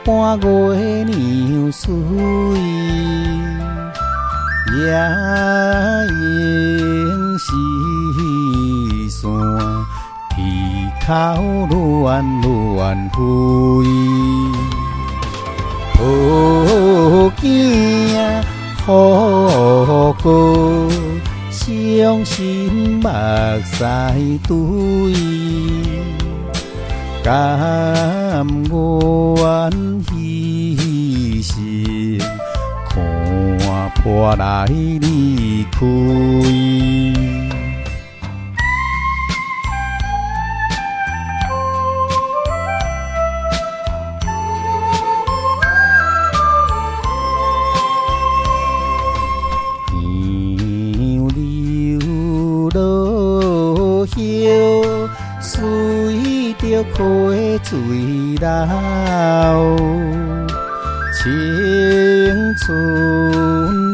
半月娘水，夜莺是线，啼口乱乱飞。抱囝好过，伤心目屎堆。甘愿牺牲，看破来离开。杨柳落叶，随着溪水流，青春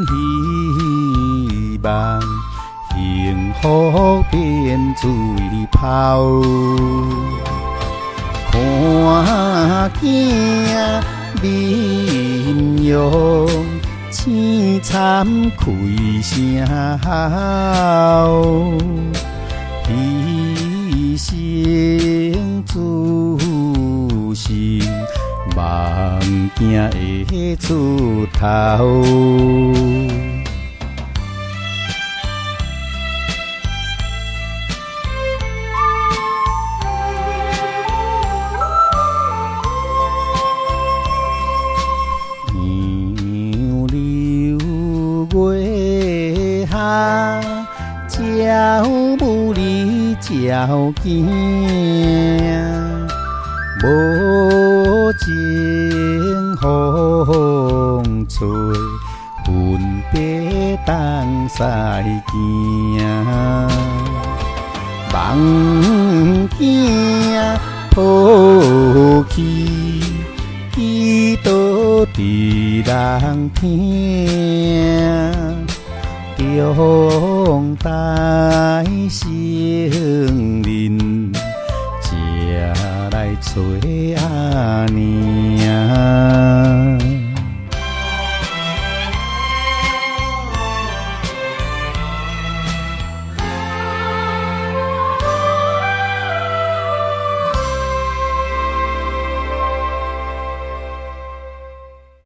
希望，幸福变水泡。看囝面容，青惨开声嚎。牺牲自信，望囝会出头。杨柳月下，鸟舞离鸟惊。无情风吹，分别当西行。梦囝抱起，祈祷伫人听。中台成人，才来找阿娘。